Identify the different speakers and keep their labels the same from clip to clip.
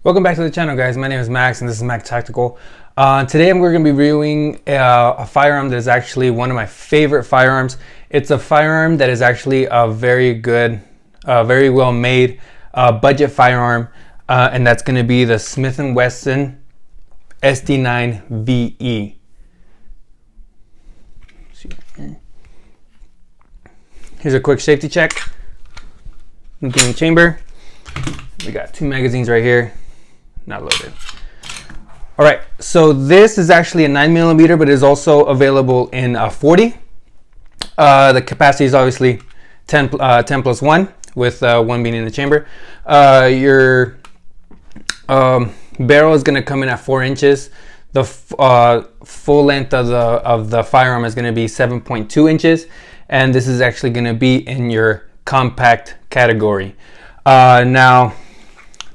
Speaker 1: Welcome back to the channel, guys. My name is Max and this is Mac Tactical. Today we're going to be reviewing a firearm that is actually one of my favorite firearms. It's a firearm that is actually a very good, very well made budget firearm, and that's going to be the Smith & Wesson SD9 VE. Here's a quick safety check. Looking in the chamber. We got 2 magazines right here. Not loaded. All right, so this is actually a 9mm, but it is also available in 40. The capacity is obviously 10 plus 1, with 1 being in the chamber. Your barrel is going to come in at 4 inches. The full length of the firearm is going to be 7.2 inches, and this is actually going to be in your compact category. Now,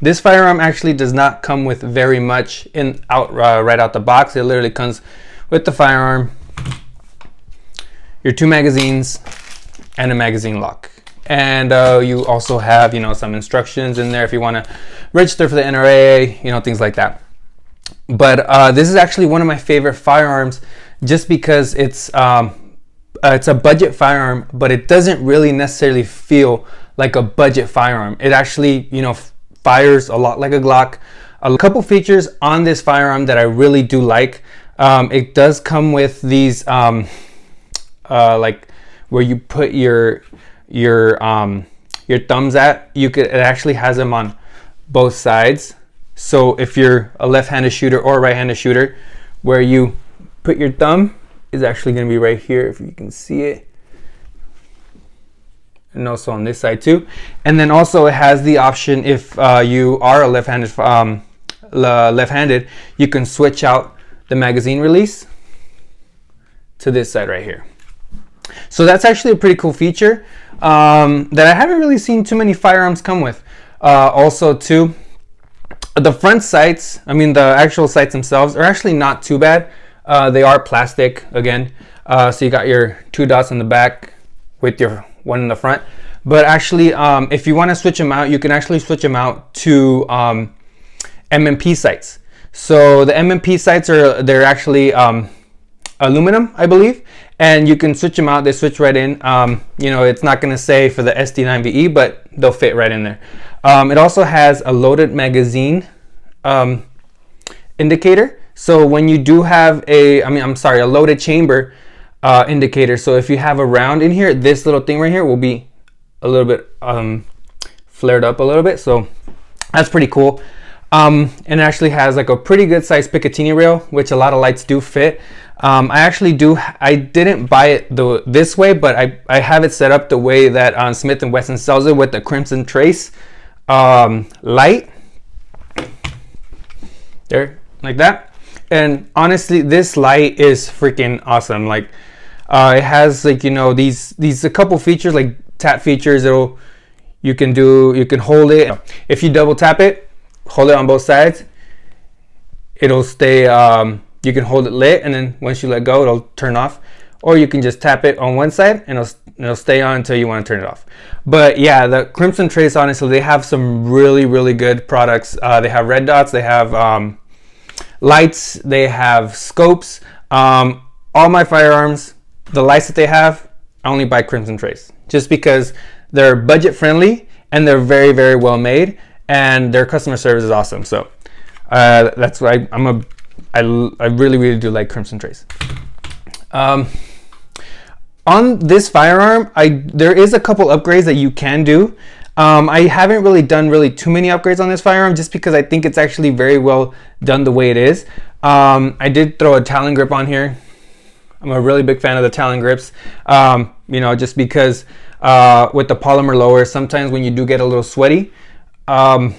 Speaker 1: this firearm actually does not come with very much right out the box. It literally comes with the firearm, your 2 magazines, and a magazine lock. And you also have, some instructions in there if you want to register for the NRA, things like that. But this is actually one of my favorite firearms, just because it's a budget firearm, but it doesn't really necessarily feel like a budget firearm. It actually, fires a lot like a Glock. A couple features on this firearm that I really do like. It does come with these like where you put your thumbs at. It actually has them on both sides. So if you're a left-handed shooter or a right-handed shooter, where you put your thumb is actually going to be right here, if you can see it. And also on this side too. And then also it has the option, if you are a left-handed, you can switch out the magazine release to this side right here. So that's actually a pretty cool feature that I haven't really seen too many firearms come with. Also too, the front sights, the actual sights themselves are actually not too bad. They are plastic again. So you got your 2 dots on the back with your 1 in the front. But actually, if you want to switch them out, you can actually switch them out to MMP sights. So the MMP sights they're actually aluminum, I believe, and you can switch them out. They switch right in. It's not going to say for the SD9 VE, but they'll fit right in there. It also has a loaded magazine indicator. So when you do have a loaded chamber indicator. So if you have a round in here, this little thing right here will be a little bit flared up a little bit. So that's pretty cool. And it actually has like a pretty good size Picatinny rail, which a lot of lights do fit. I didn't buy it this way, but I have it set up the way that Smith & Wesson sells it, with the Crimson Trace light. There, like that. And honestly, this light is freaking awesome. Like, it has these a couple features, like tap features. You can hold it. If you double tap it, hold it on both sides, it'll stay. You can hold it lit, and then once you let go, it'll turn off. Or you can just tap it on one side, and it'll stay on until you want to turn it off. But yeah, the Crimson Trace, honestly, they have some really good products. They have red dots. They have lights. They have scopes. All my firearms, the lights that they have, I only buy Crimson Trace, just because they're budget friendly and they're very well made, and their customer service is awesome. So that's why I really do like Crimson Trace. On this firearm, there is a couple upgrades that you can do. I haven't done too many upgrades on this firearm, just because I think it's actually very well done the way it is. I did throw a Talon grip on here. I'm a really big fan of the Talon grips, just because with the polymer lower, sometimes when you do get a little sweaty, it'll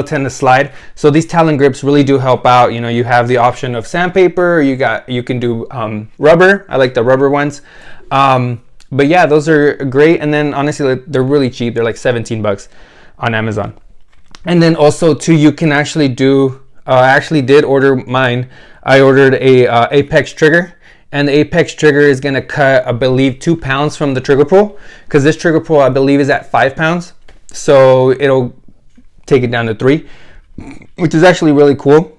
Speaker 1: tend to slide. So these Talon grips really do help out. You have the option of sandpaper. You can do rubber. I like the rubber ones. But yeah, those are great. And then honestly, they're really cheap. They're like 17 bucks on Amazon. And then also too, you can actually do. I actually did order mine. I ordered a Apex trigger, and the Apex trigger is going to cut, I believe, 2 pounds from the trigger pull, because this trigger pull, I believe, is at 5 pounds. So it'll take it down to 3, which is actually really cool.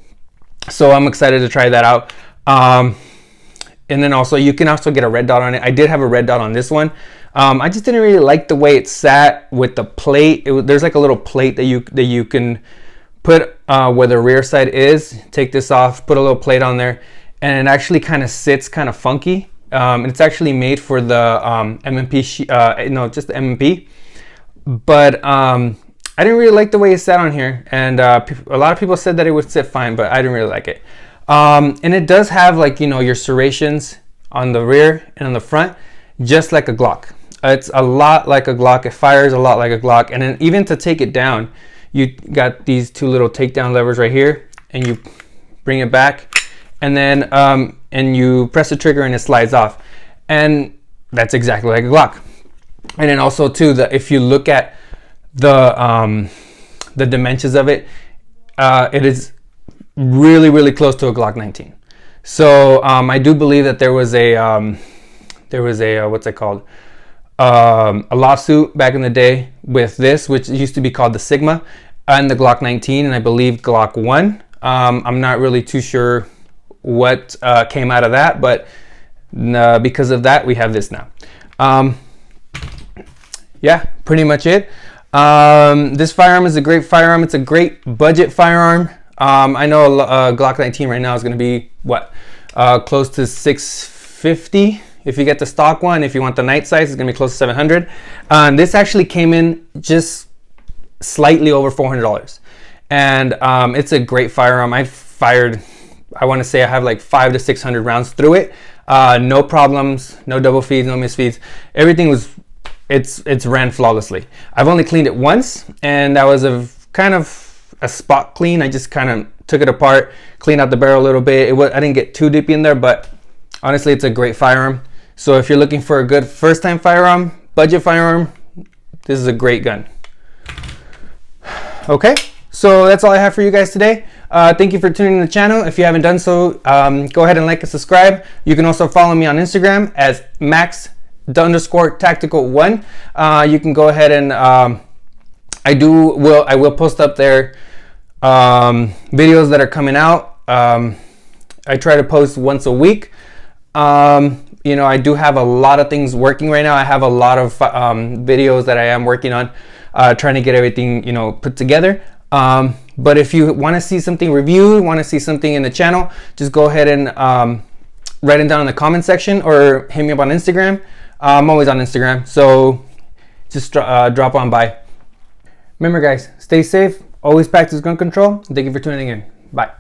Speaker 1: So I'm excited to try that out. And then also you can also get a red dot on it. I did have a red dot on this one. I just didn't really like the way it sat with the plate. There's like a little plate that you can put where the rear side is. Take this off, put a little plate on there, and it actually kind of sits kind of funky. And it's actually made for the M&P, no, just the M&P. But I didn't really like the way it sat on here, and a lot of people said that it would sit fine, but I didn't really like it. And it does have, like, you know, your serrations on the rear and on the front, just like a Glock. It's a lot like a Glock. It fires a lot like a Glock. And then even to take it down, you got these 2 little takedown levers right here, and you bring it back, and then and you press the trigger and it slides off. And that's exactly like a Glock. And then also too, if you look at the dimensions of it, it is really close to a Glock 19. So I do believe that there was a what's it called, a lawsuit back in the day with this, which used to be called the Sigma, and the Glock 19, and I believe Glock 1. I'm not really too sure what came out of that, but because of that, we have this now. Yeah, pretty much it. This firearm is a great firearm. It's a great budget firearm. I know a Glock 19 right now is going to be what, close to $650 if you get the stock one. If you want the night size, it's going to be close to $700. This actually came in just slightly over $400, and it's a great firearm. I want to say I have like 500 to 600 rounds through it. No problems, no double feeds, no misfeeds. Everything was, it's ran flawlessly. I've only cleaned it once, and that was a kind of a spot clean. I just kind of took it apart, cleaned out the barrel a little bit. I didn't get too deep in there, but honestly, it's a great firearm. So if you're looking for a good first-time firearm, budget firearm, this is a great gun. Okay, so that's all I have for you guys today. Thank you for tuning in the channel. If you haven't done so, go ahead and like and subscribe. You can also follow me on Instagram as max_tactical1. You can go ahead and I will post up there videos that are coming out. I try to post once a week. You know, I do have a lot of things working right now. I have a lot of videos that I am working on, trying to get everything, you know, put together. But if you want to see something reviewed, want to see something in the channel, just go ahead and write it down in the comment section or hit me up on Instagram. I'm always on Instagram, so just drop on by. Remember, guys, stay safe, always practice gun control, and thank you for tuning in. Bye.